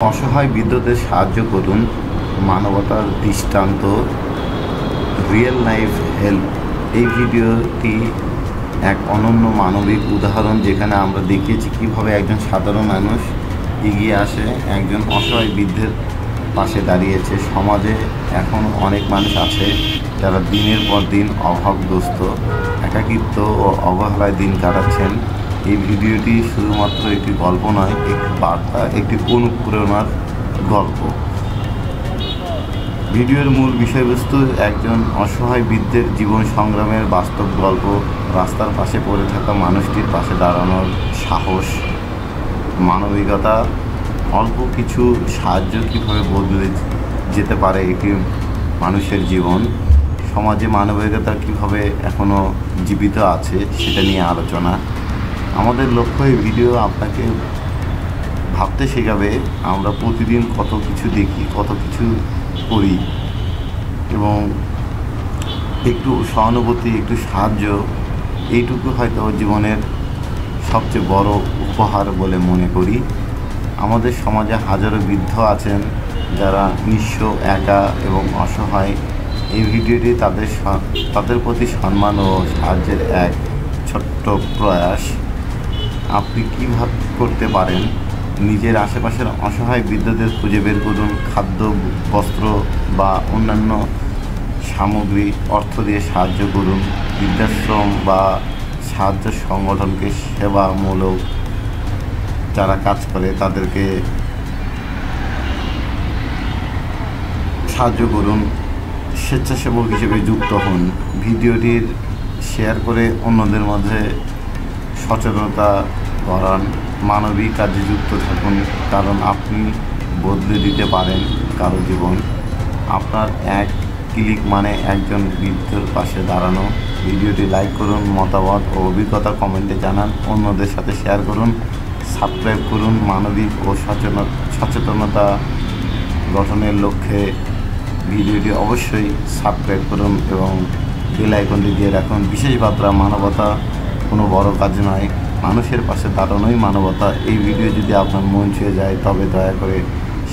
অসহায় বৃদ্ধদের সাহায্য করুন, মানবতার দৃষ্টান্ত, রিয়েল লাইফ হেল্প। এই ভিডিওটি এক অনন্য মানবিক উদাহরণ, যেখানে আমরা দেখিয়েছি কীভাবে একজন সাধারণ মানুষ এগিয়ে আসে একজন অসহায় বৃদ্ধের পাশে দাঁড়িয়েছে। সমাজে এখন অনেক মানুষ আছে যারা দিনের পর দিন অভাবগ্রস্ত, একাকিত্ব ও অবহেলায় দিন কাটাচ্ছেন। এই ভিডিওটি শুধুমাত্র একটি গল্প নয়, একটি বার্তা, একটি অনুপ্রেরণার গল্প। ভিডিওর মূল বিষয়বস্তু একজন অসহায় বৃদ্ধের জীবন সংগ্রামের বাস্তব গল্প। রাস্তার পাশে পড়ে থাকা মানুষটির পাশে দাঁড়ানোর সাহস, মানবিকতা, অল্প কিছু সাহায্য কীভাবে বদলে যেতে পারে একটি মানুষের জীবন। সমাজে মানবিকতা কীভাবে এখনও জীবিত আছে সেটা নিয়ে আলোচনা। আমাদের লক্ষ্য এই ভিডিও আপনাকে ভাবতে শেখাবে আমরা প্রতিদিন কত কিছু দেখি, কত কিছু করি, এবং একটু সহানুভূতি, একটু সাহায্য, এইটুকু হয়তো জীবনের সবচেয়ে বড় উপহার বলে মনে করি। আমাদের সমাজে হাজারো বৃদ্ধ আছেন যারা নিঃস্ব, একা এবং অসহায়। এই ভিডিওটি তাদের প্রতি সম্মান ও সাহায্যের এক ছোট্ট প্রয়াস। আপনি কী করতে পারেন? নিজের আশেপাশের অসহায় বৃদ্ধদের খুঁজে বের করুন। খাদ্য, বস্ত্র বা অন্যান্য সামগ্রী, অর্থ দিয়ে সাহায্য করুন। বৃদ্ধাশ্রম বা সাহায্য সংগঠনকে, সেবামূলক যারা কাজ করে তাদেরকে সাহায্য করুন। স্বেচ্ছাসেবক হিসেবে যুক্ত হন। ভিডিওটির শেয়ার করে অন্যদের মধ্যে সচেতনতা করান। মানবিক কাজে যুক্ত থাকুন, কারণ আপনি বদলে দিতে পারেন কারো জীবন। আপনার এক ক্লিক মানে একজন বৃদ্ধর পাশে দাঁড়ানো। ভিডিওটি লাইক করুন, মতামত ও অভিজ্ঞতা কমেন্টে জানান, অন্যদের সাথে শেয়ার করুন, সাবস্ক্রাইব করুন। মানবিক ও সচেতনতা গঠনের লক্ষ্যে ভিডিওটি অবশ্যই সাবস্ক্রাইব করুন এবং বেল আইকনটি দিয়ে রাখুন। বিশেষ বার্তা, মানবতা কোনো বড় কাজ নয়, মানুষের পাশে দাঁড়ানোই মানবতা। এই ভিডিও যদি আপনার মন ছুঁয়ে যায় তবে দয়া করে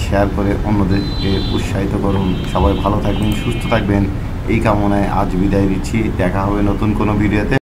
শেয়ার করে অন্যদেরকে উৎসাহিত করুন। সবাই ভালো থাকবেন, সুস্থ থাকবেন, এই কামনায় আজ বিদায় দিচ্ছি। দেখা হবে নতুন কোনো ভিডিওতে।